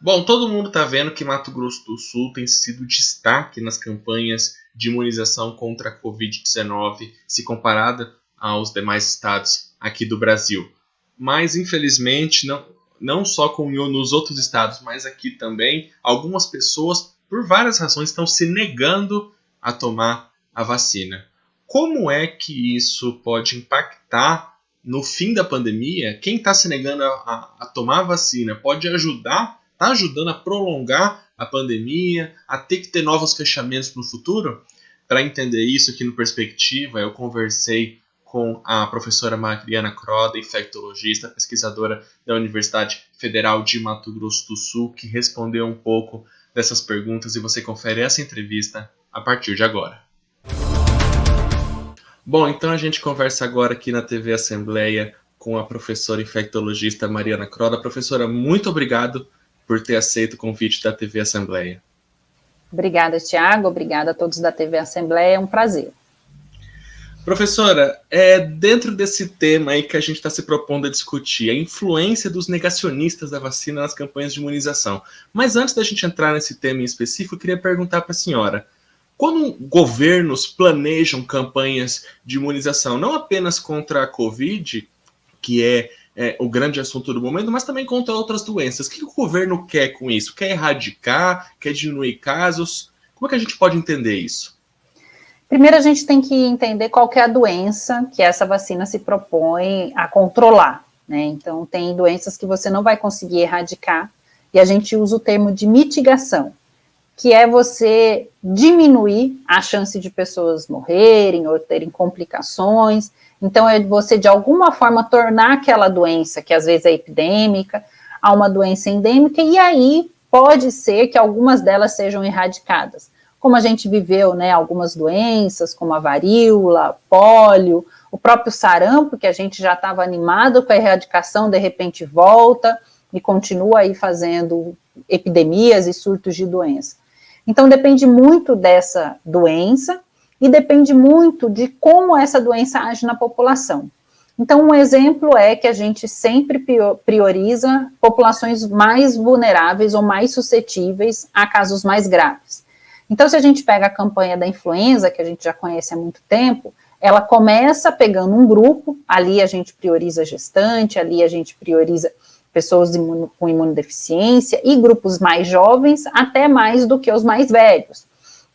Bom, todo mundo está vendo que Mato Grosso do Sul tem sido destaque nas campanhas de imunização contra a Covid-19, se comparada aos demais estados aqui do Brasil. Mas, infelizmente, não só nos outros estados, mas aqui também, algumas pessoas, por várias razões, estão se negando a tomar a vacina. Como é que isso pode impactar no fim da pandemia? Quem está se negando a tomar a vacina pode ajudar, está ajudando a prolongar a pandemia, a ter que ter novos fechamentos no futuro? Para entender isso aqui no Perspectiva, eu conversei com a professora Mariana Croda, infectologista, pesquisadora da Universidade Federal de Mato Grosso do Sul, que respondeu um pouco dessas perguntas e você confere essa entrevista a partir de agora. Bom, então a gente conversa agora aqui na TV Assembleia com a professora infectologista Mariana Croda. Professora, muito obrigado por ter aceito o convite da TV Assembleia. Obrigada, Tiago. Obrigada a todos da TV Assembleia. É um prazer. Professora, dentro desse tema aí que a gente está se propondo a discutir, a influência dos negacionistas da vacina nas campanhas de imunização. Mas antes da gente entrar nesse tema em específico, eu queria perguntar para a senhora, quando governos planejam campanhas de imunização, não apenas contra a Covid, que é o grande assunto do momento, mas também contra outras doenças, o que o governo quer com isso? Quer erradicar? Quer diminuir casos? Como é que a gente pode entender isso? Primeiro, a gente tem que entender qual que é a doença que essa vacina se propõe a controlar, né? Então, tem doenças que você não vai conseguir erradicar, e a gente usa o termo de mitigação, que é você diminuir a chance de pessoas morrerem ou terem complicações. Então, é você, de alguma forma, tornar aquela doença, que às vezes é epidêmica, a uma doença endêmica, e aí pode ser que algumas delas sejam erradicadas. Como a gente viveu, né, algumas doenças, como a varíola, pólio, o próprio sarampo, que a gente já estava animado com a erradicação, de repente volta e continua aí fazendo epidemias e surtos de doença. Então, depende muito dessa doença e depende muito de como essa doença age na população. Então, um exemplo é que a gente sempre prioriza populações mais vulneráveis ou mais suscetíveis a casos mais graves. Então, se a gente pega a campanha da influenza, que a gente já conhece há muito tempo, ela começa pegando um grupo, ali a gente prioriza gestante, ali a gente prioriza pessoas com imunodeficiência e grupos mais jovens, até mais do que os mais velhos.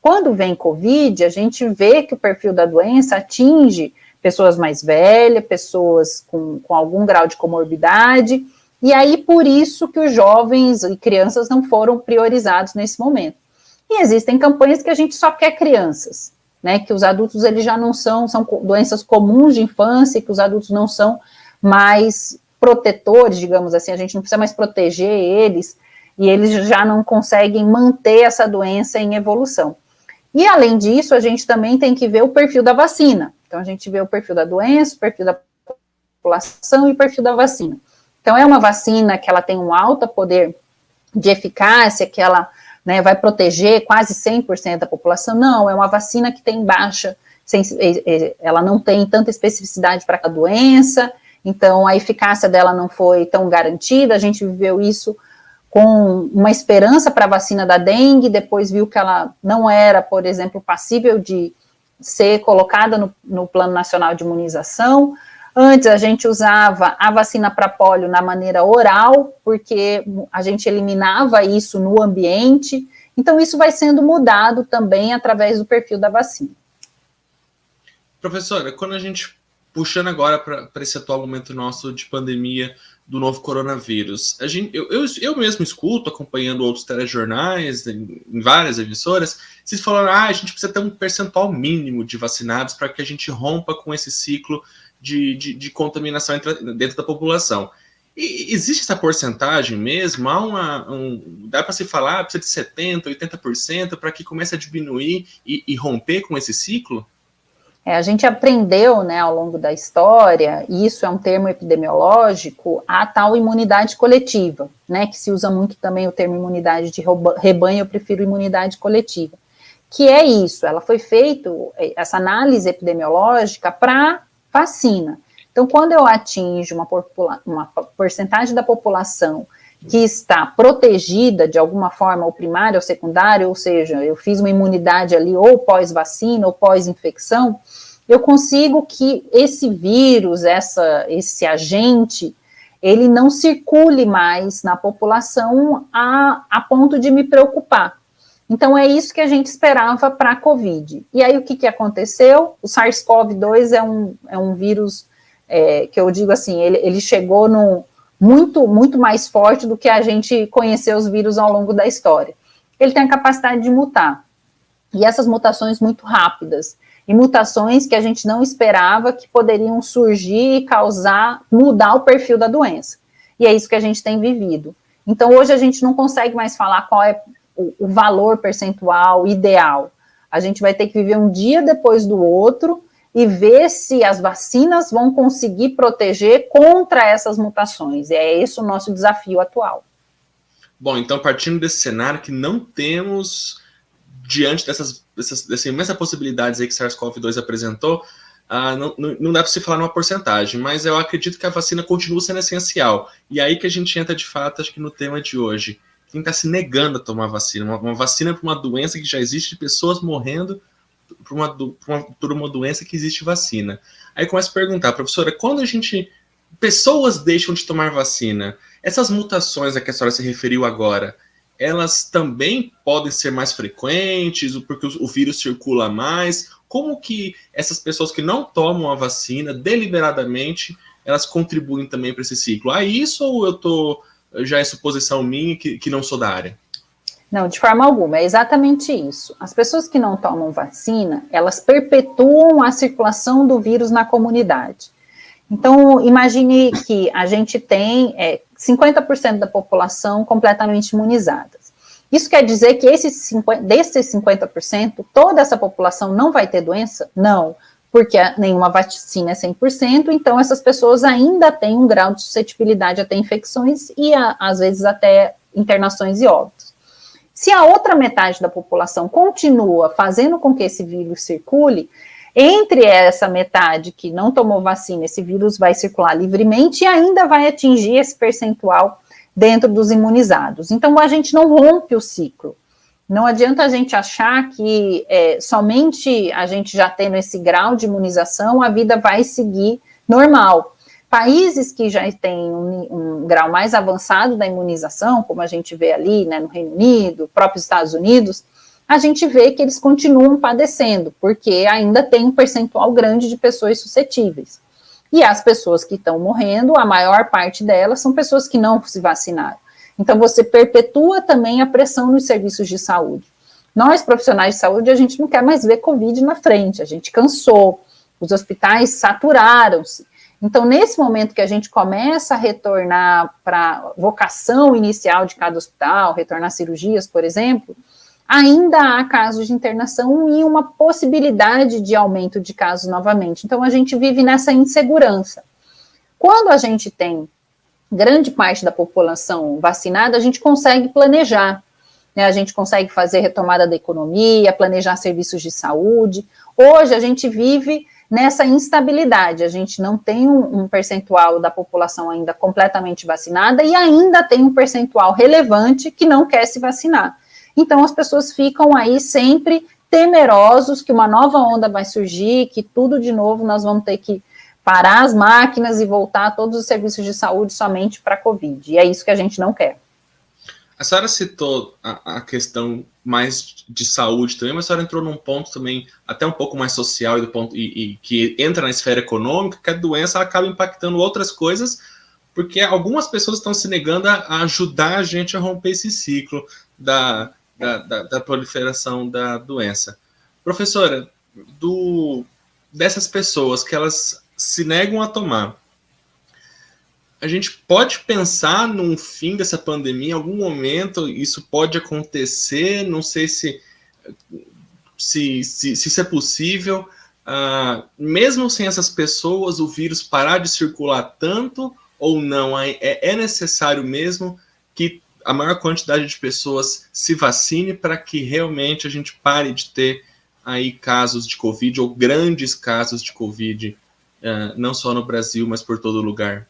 Quando vem Covid, a gente vê que o perfil da doença atinge pessoas mais velhas, pessoas com algum grau de comorbidade, e aí por isso que os jovens e crianças não foram priorizados nesse momento. E existem campanhas que a gente só quer crianças, né, que os adultos eles já não são doenças comuns de infância, que os adultos não são mais protetores, digamos assim, a gente não precisa mais proteger eles, e eles já não conseguem manter essa doença em evolução. E além disso, a gente também tem que ver o perfil da vacina. Então a gente vê o perfil da doença, o perfil da população e o perfil da vacina. Então é uma vacina que ela tem um alto poder de eficácia, que ela, né, vai proteger quase 100% da população? Não, é uma vacina que tem baixa, ela não tem tanta especificidade para a doença, então a eficácia dela não foi tão garantida. A gente viveu isso com uma esperança para a vacina da dengue, depois viu que ela não era, por exemplo, passível de ser colocada no Plano Nacional de Imunização. Antes a gente usava a vacina para pólio na maneira oral, porque a gente eliminava isso no ambiente. Então isso vai sendo mudado também através do perfil da vacina. Professora, quando a gente, puxando agora para esse atual momento nosso de pandemia do novo coronavírus, eu mesmo escuto, acompanhando outros telejornais, em várias emissoras, vocês falando, a gente precisa ter um percentual mínimo de vacinados para que a gente rompa com esse ciclo de contaminação dentro da população. E existe essa porcentagem mesmo? Dá para se falar, precisa de 70%, 80% para que comece a diminuir e romper com esse ciclo? A gente aprendeu, né, ao longo da história, e isso é um termo epidemiológico, a tal imunidade coletiva, né, que se usa muito também o termo imunidade de rebanho, eu prefiro imunidade coletiva, que é isso, ela foi feita, essa análise epidemiológica para vacina. Então, quando eu atinjo uma porcentagem da população que está protegida de alguma forma, ou primária ou secundária, ou seja, eu fiz uma imunidade ali ou pós-vacina ou pós-infecção, eu consigo que esse vírus, esse agente, ele não circule mais na população a ponto de me preocupar. Então, é isso que a gente esperava para a Covid. E aí, o que aconteceu? O SARS-CoV-2 é um vírus que eu digo assim, ele chegou muito mais forte do que a gente conheceu os vírus ao longo da história. Ele tem a capacidade de mutar. E essas mutações muito rápidas. E mutações que a gente não esperava que poderiam surgir e mudar o perfil da doença. E é isso que a gente tem vivido. Então, hoje a gente não consegue mais falar qual é o valor percentual ideal. A gente vai ter que viver um dia depois do outro e ver se as vacinas vão conseguir proteger contra essas mutações. E é esse o nosso desafio atual. Bom, então, partindo desse cenário que não temos, diante dessas imensas possibilidades aí que SARS-CoV-2 apresentou, não dá para se falar numa porcentagem, mas eu acredito que a vacina continua sendo essencial. E aí que a gente entra, de fato, acho que no tema de hoje. Quem está se negando a tomar vacina? Uma vacina para uma doença que já existe, de pessoas morrendo por uma doença que existe vacina. Aí começa a perguntar, professora, quando pessoas deixam de tomar vacina, essas mutações a que a senhora se referiu agora, elas também podem ser mais frequentes, porque o vírus circula mais? Como que essas pessoas que não tomam a vacina deliberadamente, elas contribuem também para esse ciclo? Isso ou já é suposição minha que não sou da área? Não, de forma alguma, é exatamente isso. As pessoas que não tomam vacina, elas perpetuam a circulação do vírus na comunidade. Então, imagine que a gente tem 50% da população completamente imunizadas. Isso quer dizer que desses 50%, toda essa população não vai ter doença? Não, porque nenhuma vacina é 100%, então essas pessoas ainda têm um grau de suscetibilidade a ter infecções e, às vezes, até internações e óbitos. Se a outra metade da população continua fazendo com que esse vírus circule, entre essa metade que não tomou vacina, esse vírus vai circular livremente e ainda vai atingir esse percentual dentro dos imunizados. Então, a gente não rompe o ciclo. Não adianta a gente achar que somente a gente já tendo esse grau de imunização, a vida vai seguir normal. Países que já têm um grau mais avançado da imunização, como a gente vê ali, né, no Reino Unido, próprios Estados Unidos, a gente vê que eles continuam padecendo, porque ainda tem um percentual grande de pessoas suscetíveis. E as pessoas que estão morrendo, a maior parte delas são pessoas que não se vacinaram. Então, você perpetua também a pressão nos serviços de saúde. Nós, profissionais de saúde, a gente não quer mais ver Covid na frente, a gente cansou, os hospitais saturaram-se. Então, nesse momento que a gente começa a retornar para a vocação inicial de cada hospital, retornar cirurgias, por exemplo, ainda há casos de internação e uma possibilidade de aumento de casos novamente. Então, a gente vive nessa insegurança. Quando a gente tem grande parte da população vacinada, a gente consegue planejar, né? A gente consegue fazer retomada da economia, planejar serviços de saúde. Hoje, a gente vive nessa instabilidade, a gente não tem um percentual da população ainda completamente vacinada e ainda tem um percentual relevante que não quer se vacinar. Então, as pessoas ficam aí sempre temerosos que uma nova onda vai surgir, que tudo de novo nós vamos ter que parar as máquinas e voltar a todos os serviços de saúde somente para a Covid. E é isso que a gente não quer. A senhora citou a questão mais de saúde também, mas a senhora entrou num ponto também até um pouco mais social e que entra na esfera econômica, que a doença acaba impactando outras coisas, porque algumas pessoas estão se negando a ajudar a gente a romper esse ciclo da proliferação da doença. Professora, dessas pessoas que elas se negam a tomar, a gente pode pensar num fim dessa pandemia, em algum momento isso pode acontecer, não sei se isso é possível, mesmo sem essas pessoas, o vírus parar de circular tanto ou não? É necessário mesmo que a maior quantidade de pessoas se vacine para que realmente a gente pare de ter aí casos de Covid ou grandes casos de Covid, não só no Brasil, mas por todo lugar?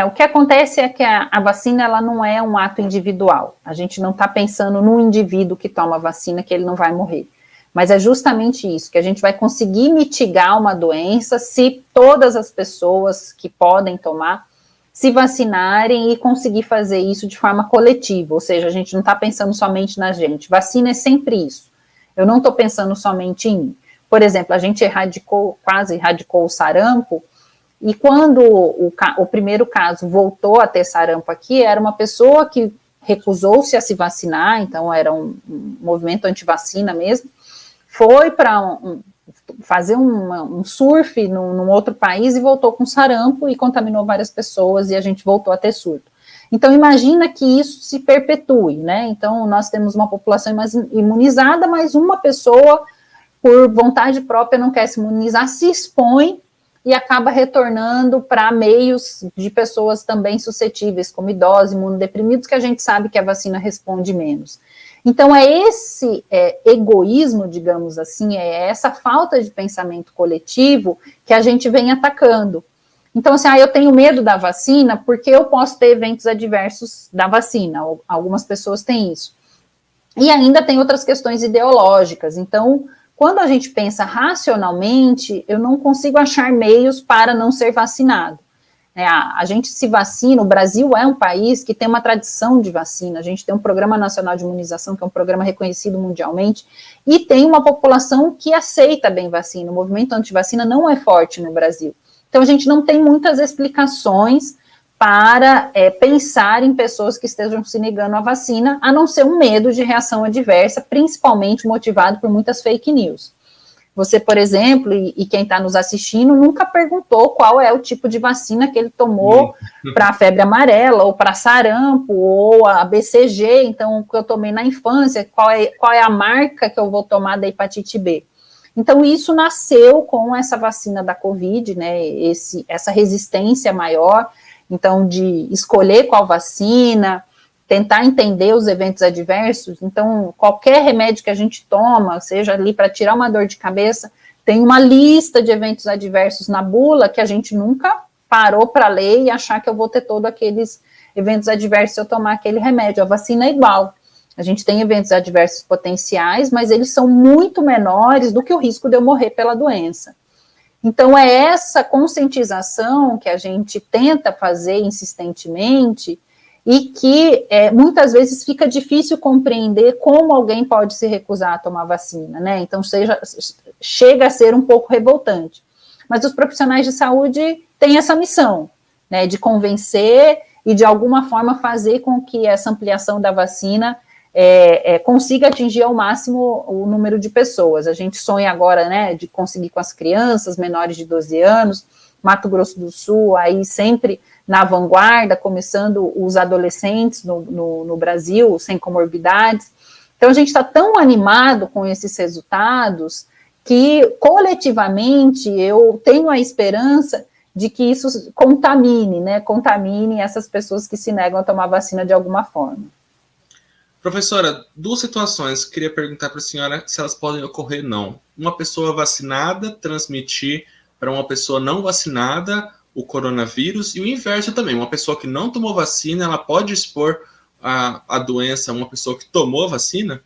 O que acontece é que a vacina, ela não é um ato individual. A gente não está pensando no indivíduo que toma a vacina que ele não vai morrer. Mas é justamente isso, que a gente vai conseguir mitigar uma doença se todas as pessoas que podem tomar se vacinarem e conseguir fazer isso de forma coletiva, ou seja, a gente não está pensando somente na gente. Vacina é sempre isso. Eu não estou pensando somente em mim. Por exemplo, a gente quase erradicou o sarampo, e quando o primeiro caso voltou a ter sarampo aqui, era uma pessoa que recusou-se a se vacinar, então era um movimento anti-vacina mesmo, foi para fazer um surf num outro país e voltou com sarampo e contaminou várias pessoas e a gente voltou a ter surto. Então, imagina que isso se perpetue, né? Então, nós temos uma população imunizada, mas uma pessoa, por vontade própria, não quer se imunizar, se expõe e acaba retornando para meios de pessoas também suscetíveis, como idosos, imunodeprimidos, que a gente sabe que a vacina responde menos. Então, é esse egoísmo, digamos assim, é essa falta de pensamento coletivo que a gente vem atacando. Então, assim, eu tenho medo da vacina porque eu posso ter eventos adversos da vacina. Algumas pessoas têm isso. E ainda tem outras questões ideológicas. Então, quando a gente pensa racionalmente, eu não consigo achar meios para não ser vacinado. A gente se vacina, o Brasil é um país que tem uma tradição de vacina, a gente tem um Programa Nacional de Imunização, que é um programa reconhecido mundialmente, e tem uma população que aceita bem vacina, o movimento anti-vacina não é forte no Brasil. Então, a gente não tem muitas explicações para pensar em pessoas que estejam se negando à vacina, a não ser um medo de reação adversa, principalmente motivado por muitas fake news. Você, por exemplo, e quem está nos assistindo, nunca perguntou qual é o tipo de vacina que ele tomou para a febre amarela, ou para sarampo, ou a BCG, então, que eu tomei na infância, qual é a marca que eu vou tomar da hepatite B. Então, isso nasceu com essa vacina da Covid, né, essa resistência maior, então, de escolher qual vacina, tentar entender os eventos adversos. Então, qualquer remédio que a gente toma, seja ali para tirar uma dor de cabeça, tem uma lista de eventos adversos na bula que a gente nunca parou para ler e achar que eu vou ter todos aqueles eventos adversos se eu tomar aquele remédio. A vacina é igual. A gente tem eventos adversos potenciais, mas eles são muito menores do que o risco de eu morrer pela doença. Então, é essa conscientização que a gente tenta fazer insistentemente e que muitas vezes fica difícil compreender como alguém pode se recusar a tomar vacina, né? Então, chega a ser um pouco revoltante. Mas os profissionais de saúde têm essa missão, né, de convencer e, de alguma forma, fazer com que essa ampliação da vacina consiga atingir ao máximo o número de pessoas. A gente sonha agora, né, de conseguir com as crianças menores de 12 anos, Mato Grosso do Sul, aí sempre na vanguarda, começando os adolescentes no Brasil, sem comorbidades. Então, a gente está tão animado com esses resultados que, coletivamente, eu tenho a esperança de que isso contamine essas pessoas que se negam a tomar vacina de alguma forma. Professora, duas situações, queria perguntar para a senhora se elas podem ocorrer ou não. Uma pessoa vacinada transmitir para uma pessoa não vacinada o coronavírus, e o inverso também, uma pessoa que não tomou vacina, ela pode expor a doença a uma pessoa que tomou a vacina?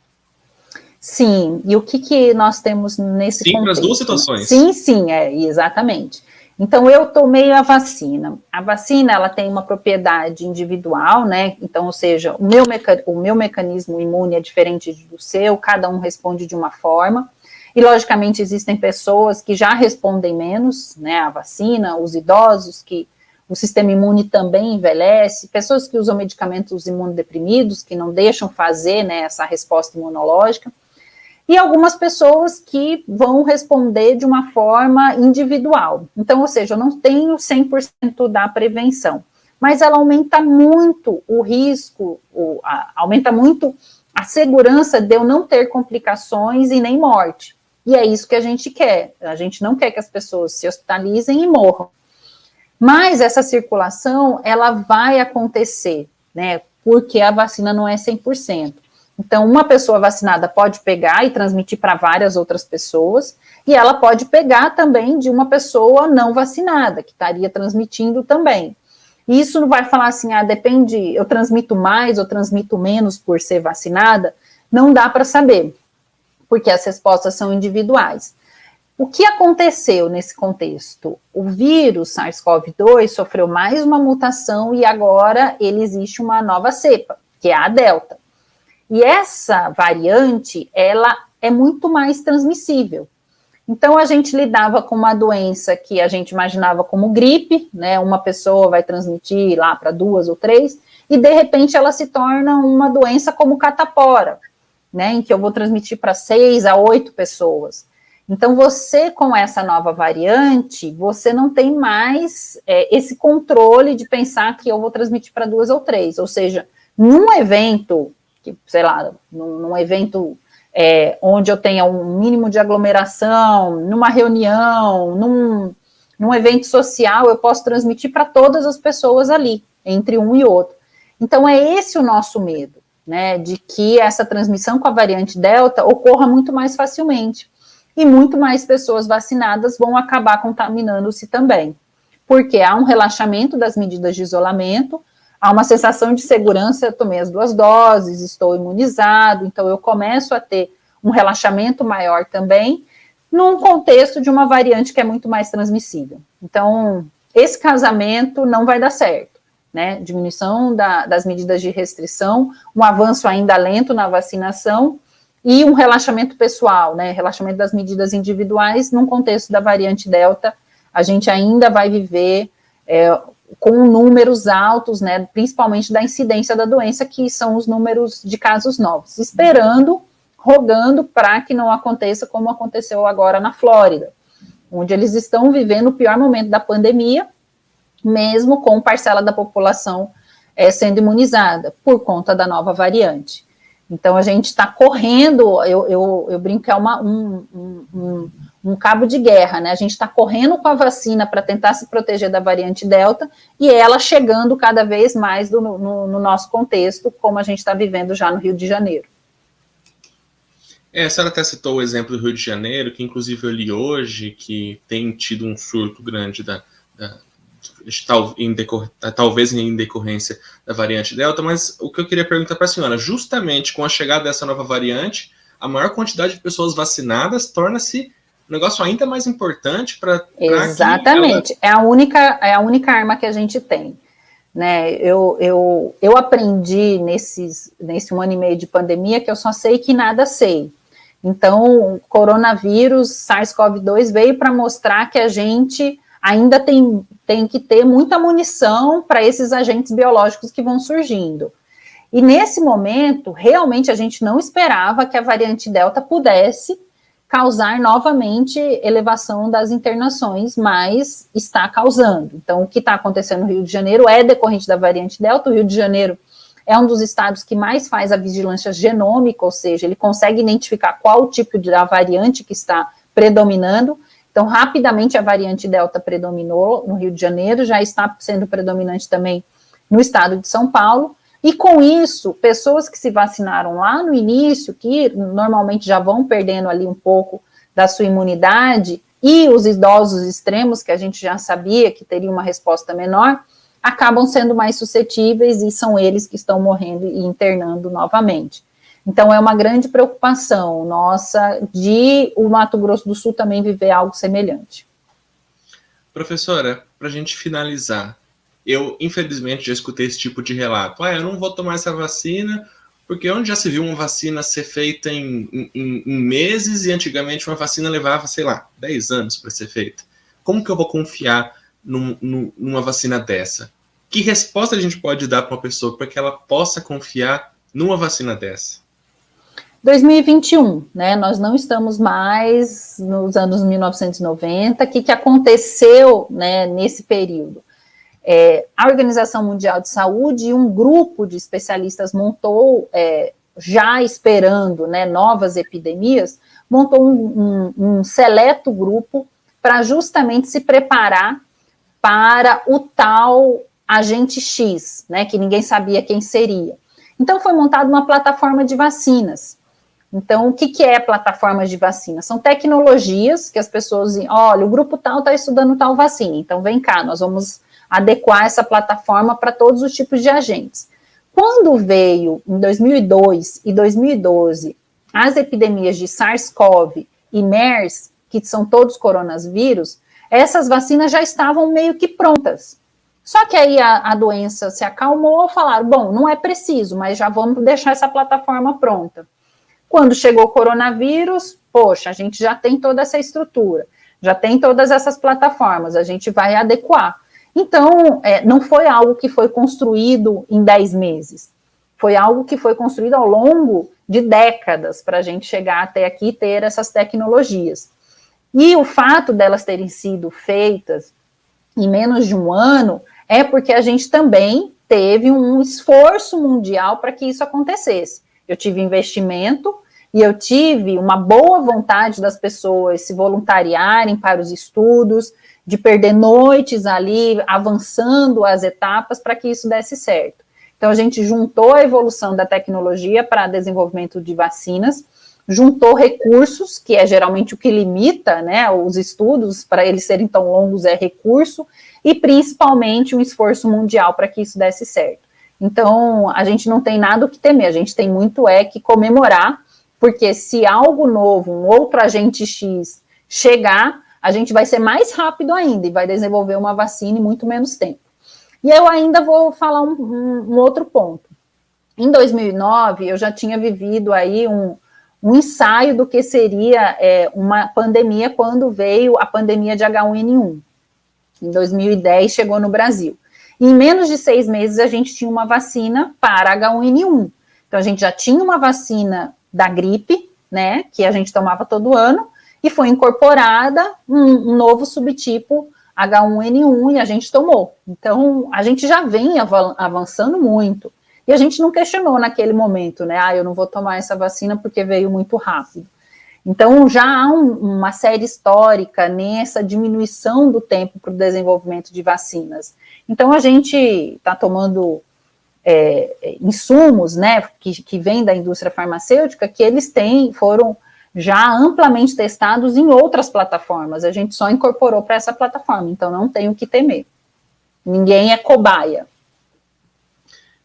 Sim, e o que nós temos nesse contexto? Sim, para as duas situações. Sim, exatamente. Então, eu tomei a vacina. A vacina, ela tem uma propriedade individual, né? Então, ou seja, o meu mecanismo imune é diferente do seu, cada um responde de uma forma. E, logicamente, existem pessoas que já respondem menos, né, à vacina, os idosos, que o sistema imune também envelhece, pessoas que usam medicamentos imunodeprimidos, que não deixam fazer, né, essa resposta imunológica, e algumas pessoas que vão responder de uma forma individual. Então, ou seja, eu não tenho 100% da prevenção, mas ela aumenta muito o risco, aumenta muito a segurança de eu não ter complicações e nem morte. E é isso que a gente quer. A gente não quer que as pessoas se hospitalizem e morram. Mas essa circulação, ela vai acontecer, né? Porque a vacina não é 100%. Então, uma pessoa vacinada pode pegar e transmitir para várias outras pessoas, e ela pode pegar também de uma pessoa não vacinada, que estaria transmitindo também. E isso não vai falar assim, depende, eu transmito mais ou transmito menos por ser vacinada, não dá para saber, porque as respostas são individuais. O que aconteceu nesse contexto? O vírus SARS-CoV-2 sofreu mais uma mutação e agora existe uma nova cepa, que é a Delta. E essa variante, ela é muito mais transmissível. Então, a gente lidava com uma doença que a gente imaginava como gripe, né? Uma pessoa vai transmitir lá para 2 ou 3, e de repente ela se torna uma doença como catapora, né? Em que eu vou transmitir para 6 a 8 pessoas. Então, você, com essa nova variante, você não tem mais esse controle de pensar que eu vou transmitir para 2 ou 3. Ou seja, num evento, sei lá, num evento onde eu tenha um mínimo de aglomeração, numa reunião, num evento social, eu posso transmitir para todas as pessoas ali, entre um e outro. Então, é esse o nosso medo, né, de que essa transmissão com a variante Delta ocorra muito mais facilmente. E muito mais pessoas vacinadas vão acabar contaminando-se também. Porque há um relaxamento das medidas de isolamento, há uma sensação de segurança, eu tomei as 2 doses, estou imunizado, então eu começo a ter um relaxamento maior também, num contexto de uma variante que é muito mais transmissível. Então, esse casamento não vai dar certo, né? Diminuição das medidas de restrição, um avanço ainda lento na vacinação, e um relaxamento pessoal, né, relaxamento das medidas individuais, num contexto da variante Delta, a gente ainda vai viver com números altos, né, principalmente da incidência da doença, que são os números de casos novos, esperando, rogando para que não aconteça como aconteceu agora na Flórida, onde eles estão vivendo o pior momento da pandemia, mesmo com parcela da população sendo imunizada, por conta da nova variante. Então, a gente está correndo, eu brinco que é um cabo de guerra, né? A gente está correndo com a vacina para tentar se proteger da variante Delta e ela chegando cada vez mais no nosso contexto, como a gente está vivendo já no Rio de Janeiro. A senhora até citou o exemplo do Rio de Janeiro, que inclusive eu li hoje, que tem tido um surto grande talvez em decorrência da variante Delta, mas o que eu queria perguntar para a senhora, justamente com a chegada dessa nova variante, a maior quantidade de pessoas vacinadas torna-se um negócio ainda mais importante para Exatamente, é a única arma que a gente tem. Né? Eu aprendi nesse 1 ano e meio de pandemia que eu só sei que nada sei. Então, o coronavírus, SARS-CoV-2 veio para mostrar que a gente ainda tem que ter muita munição para esses agentes biológicos que vão surgindo. E nesse momento, realmente a gente não esperava que a variante Delta pudesse causar novamente elevação das internações, mas está causando. Então, o que está acontecendo no Rio de Janeiro é decorrente da variante Delta. O Rio de Janeiro é um dos estados que mais faz a vigilância genômica, ou seja, ele consegue identificar qual o tipo de variante que está predominando. Então, rapidamente a variante Delta predominou no Rio de Janeiro, já está sendo predominante também no estado de São Paulo, e com isso, pessoas que se vacinaram lá no início, que normalmente já vão perdendo ali um pouco da sua imunidade, e os idosos extremos, que a gente já sabia que teriam uma resposta menor, acabam sendo mais suscetíveis e são eles que estão morrendo e internando novamente. Então, é uma grande preocupação nossa de o Mato Grosso do Sul também viver algo semelhante. Professora, para a gente finalizar, eu, infelizmente, já escutei esse tipo de relato. Eu não vou tomar essa vacina, porque onde já se viu uma vacina ser feita em meses e antigamente uma vacina levava, 10 anos para ser feita. Como que eu vou confiar numa vacina dessa? Que resposta a gente pode dar para uma pessoa para que ela possa confiar numa vacina dessa? 2021, né, nós não estamos mais nos anos 1990, o que aconteceu, né, nesse período? A Organização Mundial de Saúde e um grupo de especialistas montou, já esperando, né, novas epidemias, montou um seleto grupo para justamente se preparar para o tal agente X, né, que ninguém sabia quem seria. Então, foi montada uma plataforma de vacinas. Então, o que é plataformas de vacina? São tecnologias que as pessoas, olha, o grupo tal está estudando tal vacina, então vem cá, nós vamos adequar essa plataforma para todos os tipos de agentes. Quando veio, em 2002 e 2012, as epidemias de SARS-CoV e MERS, que são todos coronavírus, essas vacinas já estavam meio que prontas. Só que aí a doença se acalmou, falaram, bom, não é preciso, mas já vamos deixar essa plataforma pronta. Quando chegou o coronavírus, poxa, a gente já tem toda essa estrutura, já tem todas essas plataformas, a gente vai adequar. Então, não foi algo que foi construído em 10 meses, foi algo que foi construído ao longo de décadas para a gente chegar até aqui e ter essas tecnologias. E o fato delas terem sido feitas em menos de um ano é porque a gente também teve um esforço mundial para que isso acontecesse. Eu tive investimento e eu tive uma boa vontade das pessoas se voluntariarem para os estudos, de perder noites ali, avançando as etapas para que isso desse certo. Então, a gente juntou a evolução da tecnologia para desenvolvimento de vacinas, juntou recursos, que é geralmente o que limita, né, os estudos, para eles serem tão longos é recurso, e principalmente um esforço mundial para que isso desse certo. Então, a gente não tem nada o que temer, a gente tem muito que comemorar, porque se algo novo, um outro agente X chegar, a gente vai ser mais rápido ainda e vai desenvolver uma vacina em muito menos tempo. E eu ainda vou falar um outro ponto. Em 2009, eu já tinha vivido aí um ensaio do que seria uma pandemia quando veio a pandemia de H1N1. Em 2010 chegou no Brasil. E em menos de 6 meses a gente tinha uma vacina para H1N1. Então a gente já tinha uma vacina da gripe, né, que a gente tomava todo ano, e foi incorporada um novo subtipo H1N1 e a gente tomou. Então a gente já vem avançando muito. E a gente não questionou naquele momento, né, eu não vou tomar essa vacina porque veio muito rápido. Então, já há uma série histórica nessa diminuição do tempo para o desenvolvimento de vacinas. Então, a gente está tomando insumos, né, que vêm da indústria farmacêutica, que eles foram já amplamente testados em outras plataformas. A gente só incorporou para essa plataforma, então não tem o que temer. Ninguém é cobaia.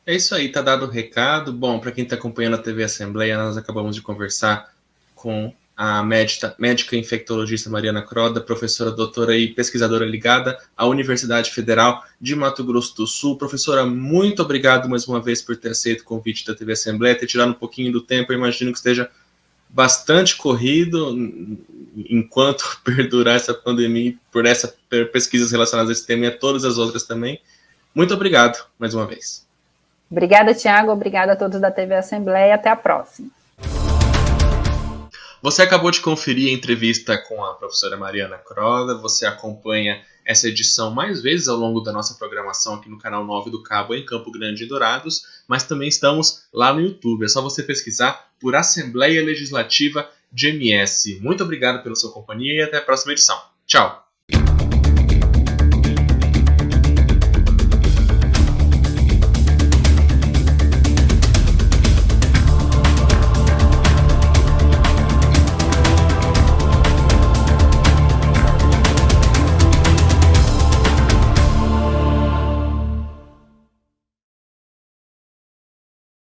É isso aí, tá dado o recado. Bom, para quem está acompanhando a TV Assembleia, nós acabamos de conversar com a médica infectologista Mariana Croda, professora doutora e pesquisadora ligada à Universidade Federal de Mato Grosso do Sul. Professora, muito obrigado mais uma vez por ter aceito o convite da TV Assembleia, ter tirado um pouquinho do tempo. Eu imagino que esteja bastante corrido enquanto perdurar essa pandemia, por essas pesquisas relacionadas a esse tema e a todas as outras também. Muito obrigado mais uma vez. Obrigada, Tiago. Obrigada a todos da TV Assembleia. Até a próxima. Você acabou de conferir a entrevista com a professora Mariana Croda. Você acompanha essa edição mais vezes ao longo da nossa programação aqui no canal 9 do Cabo, em Campo Grande e Dourados, mas também estamos lá no YouTube. É só você pesquisar por Assembleia Legislativa de MS. Muito obrigado pela sua companhia e até a próxima edição. Tchau!